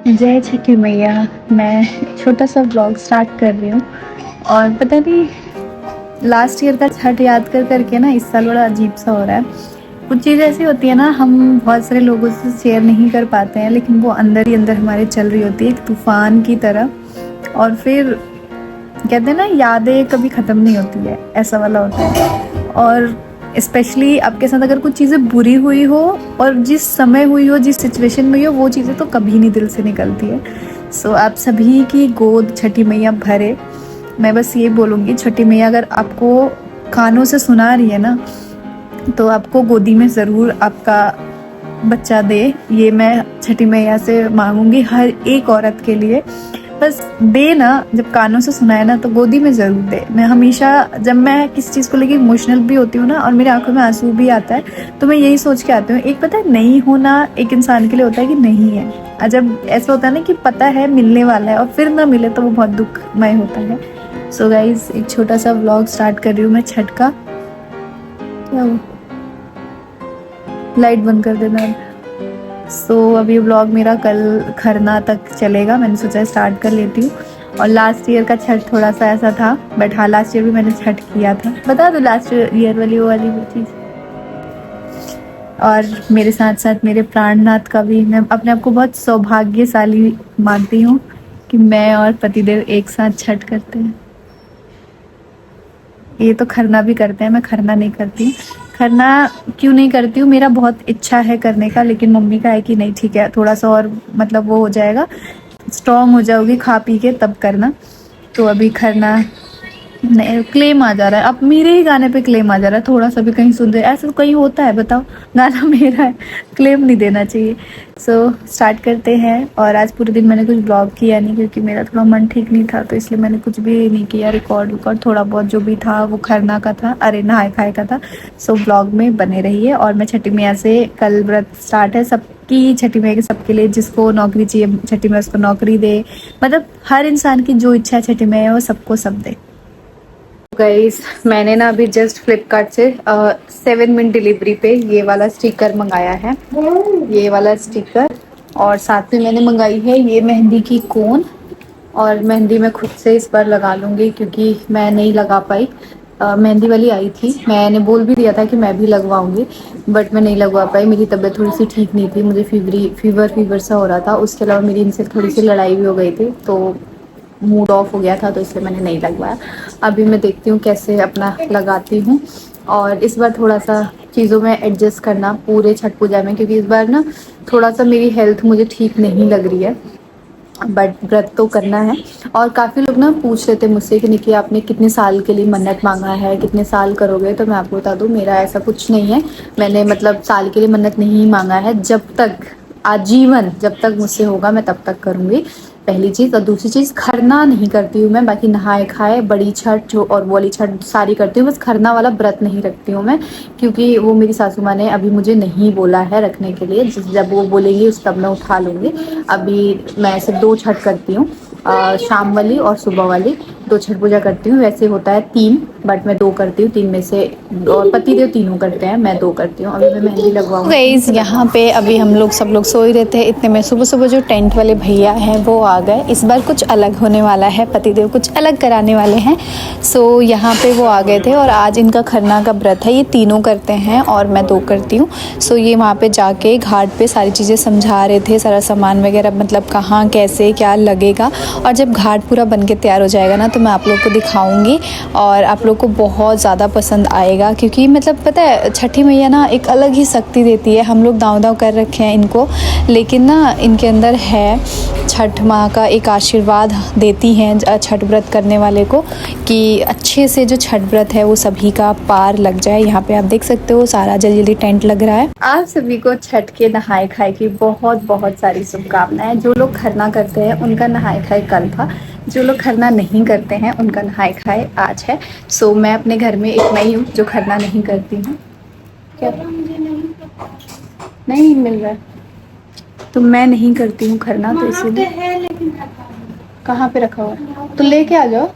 जय छठी मैया। मैं छोटा सा ब्लॉग स्टार्ट कर रही हूँ। और पता नहीं, लास्ट ईयर का छठ याद कर करके ना इस साल बड़ा अजीब सा हो रहा है। कुछ चीज़ ऐसी होती है ना, हम बहुत सारे लोगों से शेयर नहीं कर पाते हैं, लेकिन वो अंदर ही अंदर हमारे चल रही होती है एक तूफान की तरह। और फिर कहते हैं ना, यादें कभी ख़त्म नहीं होती है, ऐसा वाला होता है। और स्पेशली आपके साथ अगर कुछ चीज़ें बुरी हुई हो और जिस समय हुई हो, जिस सिचुएशन में हुई हो, वो चीज़ें तो कभी नहीं दिल से निकलती है। सो आप सभी की गोद छठी मैया भरे। मैं बस ये बोलूँगी, छठी मैया अगर आपको कानों से सुना रही है ना, तो आपको गोदी में ज़रूर आपका बच्चा दे। ये मैं छठी मैया से मांगूंगी हर एक औरत के लिए। बस दे ना, जब कानों से सुनाए ना तो गोदी में ज़रूर दे। मैं हमेशा जब मैं किसी चीज़ को लेकर इमोशनल भी होती हूँ ना, और मेरी आंखों में आंसू भी आता है, तो मैं यही सोच के आती हूँ, एक पता है नहीं होना एक इंसान के लिए होता है कि नहीं है। और जब ऐसा होता है ना कि पता है मिलने वाला है और फिर ना मिले, तो वो बहुत दुखमय होता है। सो गाइज, एक छोटा सा व्लॉग स्टार्ट कर रही हूँ मैं छठ का। क्या हुआ? लाइट बंद कर देना। सो अभी व्लॉग मेरा कल खरना तक चलेगा, मैंने सोचा स्टार्ट कर लेती हूँ। और लास्ट ईयर का छठ थोड़ा सा ऐसा था, बट हाँ, लास्ट ईयर भी मैंने छठ किया था। बता दो लास्ट ईयर वाली वो वाली चीज़। और मेरे साथ साथ मेरे प्राणनाथ का भी, मैं अपने आप को बहुत सौभाग्यशाली मानती हूँ कि मैं और पतिदेव एक साथ छठ करते हैं। ये तो खरना भी करते हैं, मैं खरना नहीं करती। खरना क्यों नहीं करती हूँ, मेरा बहुत इच्छा है करने का, लेकिन मम्मी का है कि नहीं ठीक है, थोड़ा सा और मतलब वो हो जाएगा, स्ट्रॉन्ग हो जाओगी खा पी के, तब करना। तो अभी खरना नहीं, क्लेम आ जा रहा है, अब मेरे ही गाने पे क्लेम आ जा रहा है। थोड़ा सा भी कहीं सुन रहे, ऐसा तो कहीं होता है बताओ? गाना मेरा है, क्लेम नहीं देना चाहिए। सो स्टार्ट करते हैं। और आज पूरे दिन मैंने कुछ ब्लॉग किया नहीं, क्योंकि मेरा थोड़ा मन ठीक नहीं था, तो इसलिए मैंने कुछ भी नहीं किया। रिकॉर्ड थोड़ा बहुत जो भी था वो खरना का था, अरे नहाए खाए का था। सो ब्लॉग में बने रहिए। और मैं छठी मैया से, कल व्रत स्टार्ट है सबकी, छठी मैया के सबके लिए, जिसको नौकरी चाहिए छठी मैया उसको नौकरी दे। मतलब हर इंसान की जो इच्छा है छठी मैया वो सबको सब दे। गाइस, मैंने ना अभी जस्ट फ्लिपकार्ट से 7 मिनट डिलीवरी पे ये वाला स्टिकर मंगाया है, ये वाला स्टिकर। और साथ में मैंने मंगाई है ये मेहंदी की कोन। और मेहंदी मैं खुद से इस बार लगा लूँगी, क्योंकि मैं नहीं लगा पाई। मेहंदी वाली आई थी, मैंने बोल भी दिया था कि मैं भी लगवाऊंगी, बट मैं नहीं लगवा पाई। मेरी तबीयत थोड़ी सी ठीक नहीं थी, मुझे फीवर सा हो रहा था। उसके अलावा मेरी इनसे थोड़ी सी लड़ाई भी हो गई थी, तो मूड ऑफ हो गया था, तो इसलिए मैंने नहीं लगवाया। अभी मैं देखती हूँ कैसे अपना लगाती हूँ। और इस बार थोड़ा सा चीज़ों में एडजस्ट करना पूरे छठ पूजा में, क्योंकि इस बार ना थोड़ा सा मेरी हेल्थ मुझे ठीक नहीं लग रही है, बट व्रत तो करना है। और काफ़ी लोग ना पूछ रहे थे मुझसे कि निकी आपने कितने साल के लिए मन्नत मांगा है, कितने साल करोगे? तो मैं आपको बता दूँ, मेरा ऐसा कुछ नहीं है। मैंने मतलब साल के लिए मन्नत नहीं मांगा है, जब तक आजीवन जब तक मुझसे होगा मैं तब तक करूँगी, पहली चीज़। और दूसरी चीज़, खरना नहीं करती हूँ मैं, बाकी नहाए खाए बड़ी छठ जो और वाली छठ सारी करती हूँ, बस खरना वाला व्रत नहीं रखती हूँ मैं, क्योंकि वो मेरी सासू माँ ने अभी मुझे नहीं बोला है रखने के लिए। जब वो बोलेंगी उस तब मैं उठा लूँगी। अभी मैं सिर्फ 2 छठ करती हूँ, शाम वाली और सुबह वाली 2 छठ पूजा करती हूँ। वैसे होता है 3, बट मैं 2 करती हूँ, 3 में से। और पतिदेव तीनों करते हैं, मैं 2 करती हूँ। अभी मैं मेहंदी लगवाऊंगी। गाइस, यहाँ पे अभी हम लोग सब लोग सो ही रहे थे, इतने में सुबह सुबह जो टेंट वाले भैया हैं वो आ गए। इस बार कुछ अलग होने वाला है, पतिदेव कुछ अलग कराने वाले हैं। सो यहाँ पे वो आ गए थे, और आज इनका खरना का व्रत है, ये तीनों करते हैं और मैं 2 करती हूँ। सो ये वहाँ पे जाके घाट पे सारी चीज़ें समझा रहे थे, सारा सामान वगैरह, मतलब कहाँ कैसे क्या लगेगा। और जब घाट पूरा बन के तैयार हो जाएगा ना, तो मैं आप लोग को दिखाऊंगी, और आप लोग को बहुत ज़्यादा पसंद आएगा। क्योंकि मतलब पता है, छठी मैया ना एक अलग ही शक्ति देती है। हम लोग दाँव दाँव कर रखे हैं इनको, लेकिन ना इनके अंदर है, छठ माँ का एक आशीर्वाद देती हैं छठ व्रत करने वाले को, कि अच्छे से जो छठ व्रत है वो सभी का पार लग जाए। यहाँ पे आप देख सकते हो सारा जल्दी जल्दी टेंट लग रहा है। आप सभी को छठ के नहाए खाए की बहुत बहुत सारी शुभकामनाएं। जो लोग खरना करते हैं उनका नहाए खाए कल था, जो लोग खरना नहीं करते हैं उनका नहाए खाए आज है। सो मैं अपने घर में एक मैं ही हूँ जो खरना नहीं करती हूँ। क्या मुझे नहीं मिल रहा है, तो मैं नहीं करती हूँ खरना, तो इसलिए। कहाँ पे रखा हुआ है? तो लेके आ जाओ,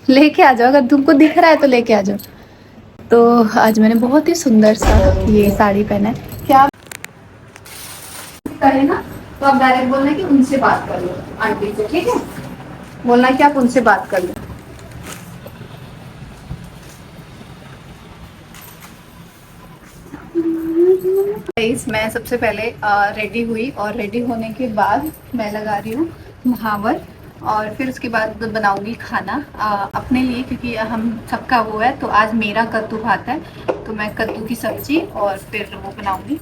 लेके आ जाओ, अगर तुमको दिख रहा है तो लेके आ जाओ। तो आज मैंने बहुत ही सुंदर सा ये साड़ी पहना है। क्या है ना, तो आप डायरेक्ट बोलना कि उनसे बात कर लो आंटी से, ठीक है? बोलना कि आप उनसे बात कर लो। गाइस मैं सबसे पहले रेडी हुई और रेडी होने के बाद मैं लगा रही हूँ महावर, और फिर उसके बाद बनाऊंगी खाना अपने लिए, क्योंकि हम सबका वो है। तो आज मेरा कद्दू भात है, तो मैं कद्दू की सब्जी और फिर वो बनाऊंगी।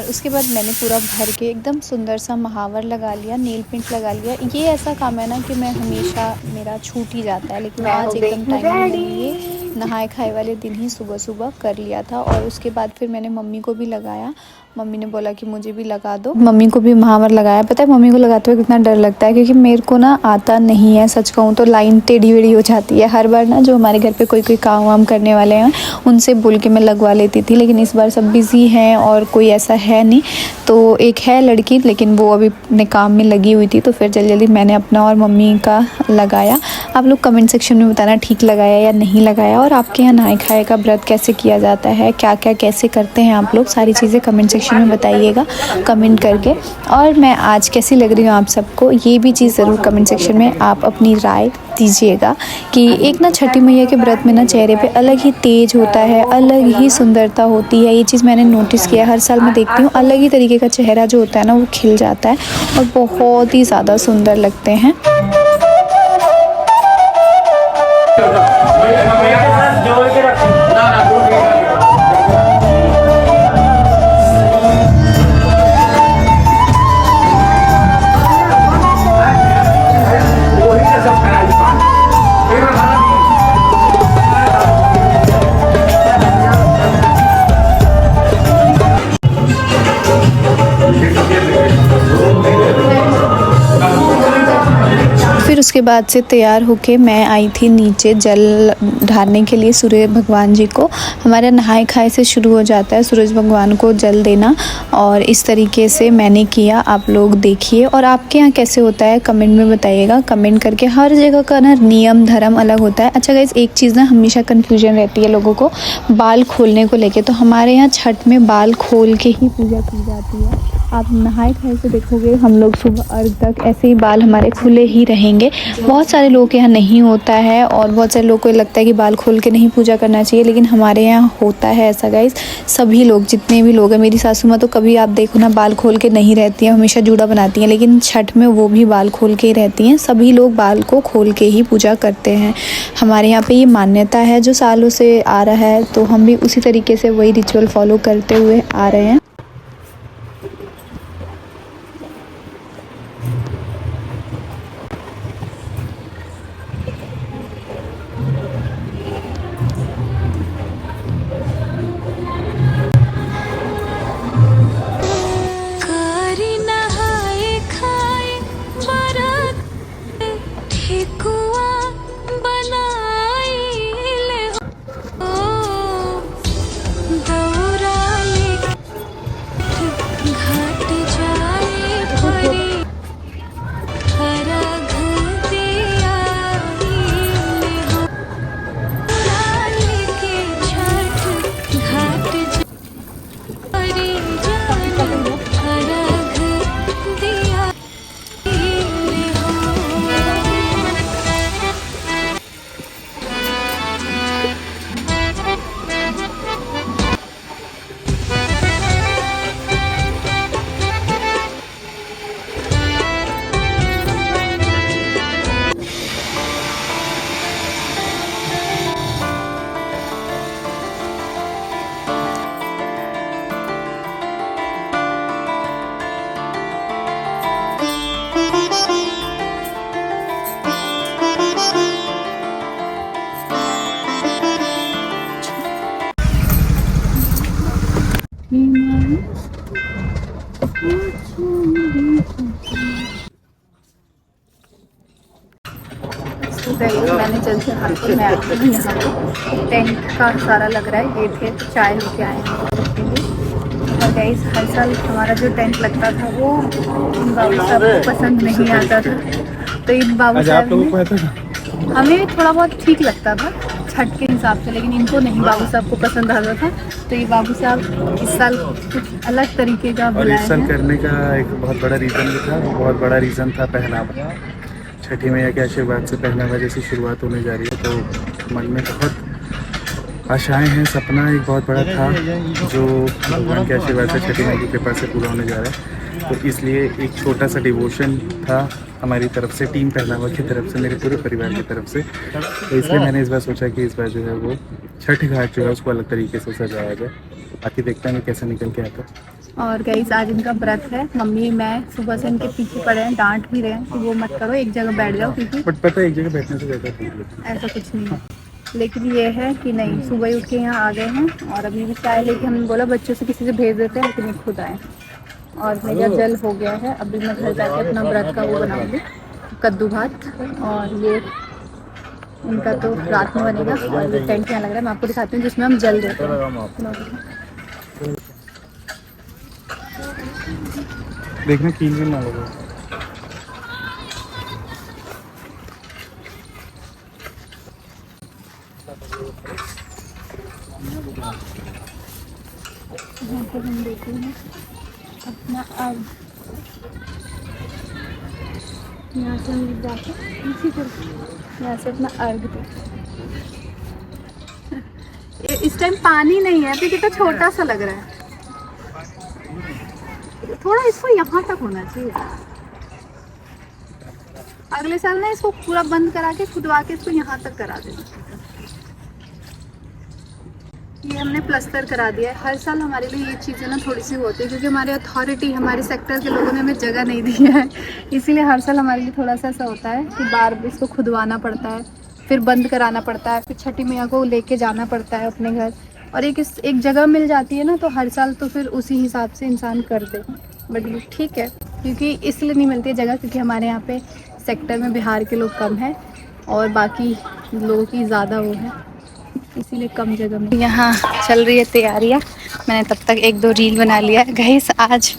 उसके बाद मैंने पूरा भर के एकदम सुंदर सा महावर लगा लिया, नेल पेंट लगा लिया। ये ऐसा काम है ना कि मैं हमेशा मेरा छूट ही जाता है, लेकिन आज एकदम टाइम मैंने ये नहाए खाए वाले दिन ही सुबह सुबह कर लिया था। और उसके बाद फिर मैंने मम्मी को भी लगाया। मम्मी ने बोला कि मुझे भी लगा दो, मम्मी को भी महावर लगाया। पता है मम्मी को लगाते हुए कितना डर लगता है, क्योंकि मेरे को ना आता नहीं है। सच कहूँ तो लाइन टेढ़ी वेढ़ी हो जाती है हर बार ना। जो हमारे घर पे कोई काम वाम करने वाले हैं उनसे बोल के मैं लगवा लेती थी, लेकिन इस बार सब बिज़ी हैं और कोई ऐसा है नहीं। तो एक है लड़की, लेकिन वो अभी अपने काम में लगी हुई थी, तो फिर जल्दी जल्दी मैंने अपना और मम्मी का लगाया। आप लोग कमेंट सेक्शन में बताना ठीक लगाया या नहीं लगाया, और आपके यहाँ नहाए खाए का व्रत कैसे किया जाता है, क्या क्या कैसे करते हैं आप लोग, सारी चीज़ें कमेंट सेक्शन में बताइएगा कमेंट करके। और मैं आज कैसी लग रही हूँ आप सबको, ये भी चीज़ ज़रूर कमेंट सेक्शन में आप अपनी राय दीजिएगा। कि एक ना छठी मैया के व्रत में ना चेहरे पे अलग ही तेज होता है, अलग ही सुंदरता होती है। ये चीज़ मैंने नोटिस किया, हर साल मैं देखती हूँ अलग ही तरीके का चेहरा जो होता है ना वो खिल जाता है और बहुत ही ज़्यादा सुंदर लगते हैं। फिर उसके बाद से तैयार होके मैं आई थी नीचे जल ढारने के लिए सूर्य भगवान जी को। हमारे नहाए खाए से शुरू हो जाता है सूरज भगवान को जल देना, और इस तरीके से मैंने किया। आप लोग देखिए, और आपके यहाँ कैसे होता है कमेंट में बताइएगा। कमेंट करके, हर जगह का ना नियम धर्म अलग होता है। अच्छा गाइस, एक चीज़ ना हमेशा कन्फ्यूजन रहती है लोगों को बाल खोलने को लेके। तो हमारे यहाँ छठ में बाल खोल के ही पूजा की जाती है। आप नहाए खाए से देखोगे हम लोग सुबह अर्घ तक ऐसे ही बाल हमारे खुले ही रहेंगे। बहुत सारे लोगों के यहाँ नहीं होता है, और बहुत सारे लोगों को लगता है कि बाल खोल के नहीं पूजा करना चाहिए, लेकिन हमारे यहाँ होता है ऐसा गाइस। सभी लोग, जितने भी लोग हैं, मेरी सासू माँ तो कभी आप देखो ना बाल खोल के नहीं रहती हैं, हमेशा जूड़ा बनाती हैं, लेकिन छठ में वो भी बाल खोल के ही रहती हैं। सभी लोग बाल को खोल के ही पूजा करते हैं। हमारे यहाँ पे ये मान्यता है जो सालों से आ रहा है, तो हम भी उसी तरीके से वही रिचुअल फॉलो करते हुए आ रहे हैं। तो मैं आई हूँ यहाँ पे। टेंट का सारा लग रहा है, ये थे चाय लेके आए हैं सबके लिए। और गाइस हर साल हमारा जो टेंट लगता था वो इन बाबू साहब को पसंद नहीं आता था, तो इन बाबू साहब ने हमें थोड़ा बहुत ठीक लगता था छठ के हिसाब से, लेकिन इनको नहीं, बाबू साहब को पसंद आता था। तो ये बाबू साहब इस साल कुछ अलग तरीके का और इस साल करने का एक बहुत बड़ा रीज़न भी था। बहुत बड़ा रीज़न था पहनावा। छठी मैया के आशीर्वाद से पहनावा जैसी शुरुआत होने जा रही है, तो मन में बहुत आशाएं हैं। सपना एक बहुत बड़ा था जो भगवान के आशीर्वाद से छठी मैया की कृपा से पूरा होने जा रहा है। तो इसलिए एक छोटा सा डिवोशन था हमारी तरफ से, टीम पहनावा की तरफ से, मेरे पूरे परिवार की तरफ से। तो इसलिए मैंने इस बार सोचा कि इस बार जो है वो छठ घाट जो है उसको अलग तरीके से सजाया जाए। बाकी देखते हैं कैसे निकल के आता। और गाइस आज इनका व्रत है। मम्मी मैं सुबह से इनके पीछे पड़े हैं, डांट भी रहे हैं कि वो मत करो, एक जगह बैठ जाओ, क्योंकि बट पता है एक जगह बैठने से ज़्यादा ठीक है। ऐसा कुछ नहीं है। लेकिन ये है कि नहीं, सुबह ही उठ के यहाँ आ गए हैं और अभी भी चाय लेके हमने बोला बच्चों से किसी से भेज देते हैं, लेकिन ये खुद आए। और मेरा जल हो गया है, अभी मैं घर जाके अपना व्रत का वो बनाऊँगी, कद्दू भात। और ये इनका तो रात में बनेगा। और ये टेंट यहाँ लग रहा है, मैं आपको दिखाती हूँ, जिसमें हम जल देते हैं। देखना कील भी ना लगे। यहाँ पर हम देते हैं अपना अर्घ, यहाँ से हम जाके इसी तरफ यहाँ से अपना अर्घ देते। इस टाइम पानी नहीं है तो कितना छोटा सा लग रहा है, थोड़ा इसको यहाँ तक होना चाहिए। अगले साल ना इसको पूरा बंद करा के खुदवा के इसको यहाँ तक करा देना। ये हमने प्लस्तर करा दिया है। हर साल हमारे लिए ये चीज़ें ना थोड़ी सी होती है, क्योंकि हमारे अथॉरिटी, हमारे सेक्टर के लोगों ने हमें जगह नहीं दी है, इसीलिए हर साल हमारे लिए थोड़ा सा ऐसा होता है कि बार बार इसको खुदवाना पड़ता है, फिर बंद कराना पड़ता है, फिर छठी मैया को लेके जाना पड़ता है अपने घर। और एक जगह मिल जाती है ना, तो हर साल तो फिर उसी हिसाब से इंसान कर दे। बट ठीक है, क्योंकि इसलिए नहीं मिलती है जगह, क्योंकि हमारे यहाँ पे सेक्टर में बिहार के लोग कम हैं और बाकी लोगों की ज़्यादा वो है, इसीलिए कम जगह में। यहाँ चल रही है तैयारियाँ। मैंने तब तक 1-2 रील बना लिया है। गाइस आज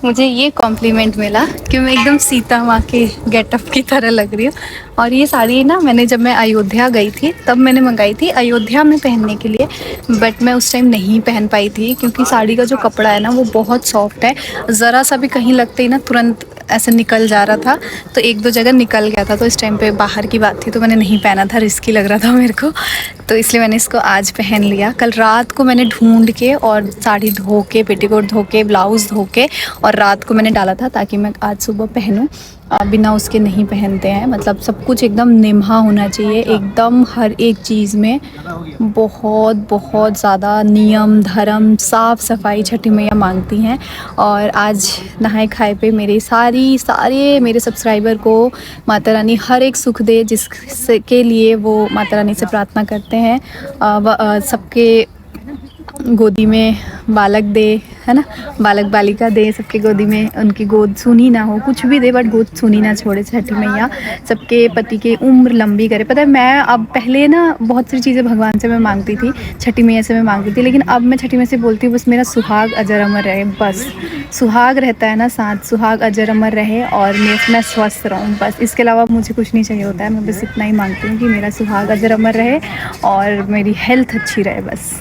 मुझे ये कॉम्प्लीमेंट मिला कि मैं एकदम सीता माँ के गेटअप की तरह लग रही हूँ। और ये साड़ी ना मैंने जब मैं अयोध्या गई थी तब मैंने मंगाई थी अयोध्या में पहनने के लिए, बट मैं उस टाइम नहीं पहन पाई थी, क्योंकि साड़ी का जो कपड़ा है ना वो बहुत सॉफ्ट है। ज़रा सा भी कहीं लगते ही ना तुरंत ऐसे निकल जा रहा था, तो 1-2 जगह निकल गया था। तो इस टाइम पे बाहर की बात थी तो मैंने नहीं पहना था, रिस्की लग रहा था मेरे को, तो इसलिए मैंने इसको आज पहन लिया। कल रात को मैंने ढूंढ के और साड़ी धो के, पेटीकोट धो के, ब्लाउज़ धो के और रात को मैंने डाला था ताकि मैं आज सुबह पहनूं। बिना उसके नहीं पहनते हैं, मतलब सब कुछ एकदम निमहा होना चाहिए, एकदम हर एक चीज़ में बहुत बहुत ज़्यादा नियम धर्म साफ़ सफाई छठी मैया मांगती हैं। और आज नहाए खाए पे मेरे सारे मेरे सब्सक्राइबर को माता रानी हर एक सुख दे, जिसके लिए वो माता रानी से प्रार्थना करते हैं। सबके गोदी में बालक दे, है ना, बालक बालिका दे, सबके गोदी में उनकी गोद सूनी ना हो, कुछ भी दे बट गोद सूनी ना छोड़े छठी मैया। सबके पति की उम्र लंबी करे। पता है मैं अब पहले ना बहुत सारी चीज़ें भगवान से मैं मांगती थी, छठी मैया से मैं मांगती थी, लेकिन अब मैं छठी मैया से बोलती हूँ बस मेरा सुहाग अजर अमर रहे, बस सुहाग रहता है ना साथ, सुहाग अजर अमर रहे और मैं स्वस्थ रहूँ, बस इसके अलावा मुझे कुछ नहीं चाहिए होता है। मैं बस इतना ही मांगती हूँ कि मेरा सुहाग अजर अमर रहे और मेरी हेल्थ अच्छी रहे बस।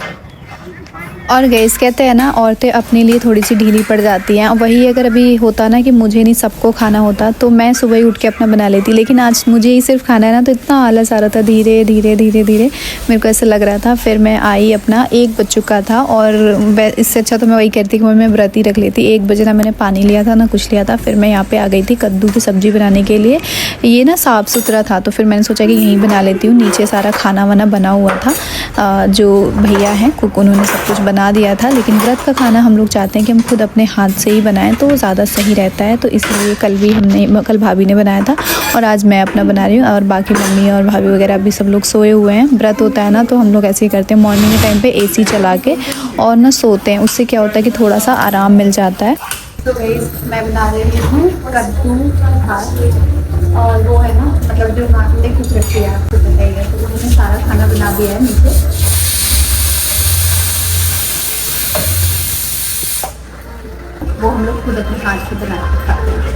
और गैस कहते हैं ना, औरतें अपने लिए थोड़ी सी ढीली पड़ जाती हैं। वही अगर अभी होता ना कि मुझे नहीं सबको खाना होता तो मैं सुबह ही उठ के अपना बना लेती, लेकिन आज मुझे ही सिर्फ खाना है ना, तो इतना आलस आ रहा था। धीरे धीरे धीरे धीरे मेरे को ऐसा लग रहा था। फिर मैं आई, अपना 1 बज चुका था और इससे अच्छा तो मैं वही कहती कि मैं व्रत ही रख लेती। 1 बजे ना मैंने पानी लिया था ना कुछ लिया था। फिर मैं यहाँ पर आ गई थी कद्दू की सब्ज़ी बनाने के लिए। ये ना साफ़ सुथरा था तो फिर मैंने सोचा कि यहीं बना लेती हूँ। नीचे सारा खाना वाना बना हुआ था, जो भैया हैं कुक उन्होंने सब कुछ बना दिया था, लेकिन व्रत का खाना हम लोग चाहते हैं कि हम खुद अपने हाथ से ही बनाएं तो ज़्यादा सही रहता है। तो इसलिए कल भाभी ने बनाया था और आज मैं अपना बना रही हूँ। और बाकी मम्मी और भाभी वगैरह भी सब लोग सोए हुए हैं। व्रत होता है ना तो हम लोग ऐसे ही करते हैं, मॉर्निंग के टाइम पे AC चला के और ना सोते हैं। उससे क्या होता है कि थोड़ा सा आराम मिल जाता है। तो गाइस मैं बना रही हूँ कद्दू भात और वो है ना, मतलब जो मामले कुछ रखी है आपको पता ही है, तो उन्होंने सारा खाना बना दिया है नीचे। वो हम लोग खुद अपने हाथ से बना के खाते हैं।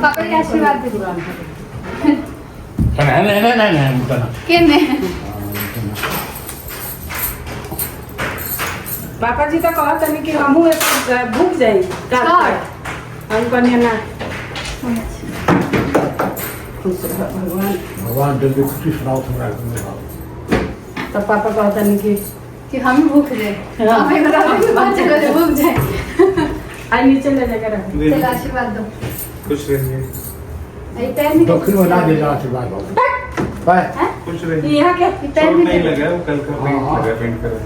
पापा के आशीर्वाद दे दो। केने पापा जी तो कहत तनी कि हमहू एक भूख जाई हम कनिया ना खुश रह भगवान भगवान जल्दी खुशी सुनाओ तुम्हारा। तो पापा कहत तनी कि हम भूख जाए, हाँ। हमें बता दो बात चलो जो भूख जाए। आई नीचे ले जाकर रख चलो आशीर्वाद दो। खुश रहिए, ये पैर में दक्षिण में ना देना आशीर्वाद बाय। खुश रहिए। यहाँ क्या पैर में नहीं लगा, वो कल का पेंट हाँ। लगा, पेंट करा।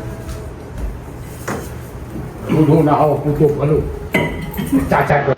दूधो नहाओ कूदो भलो चाचा को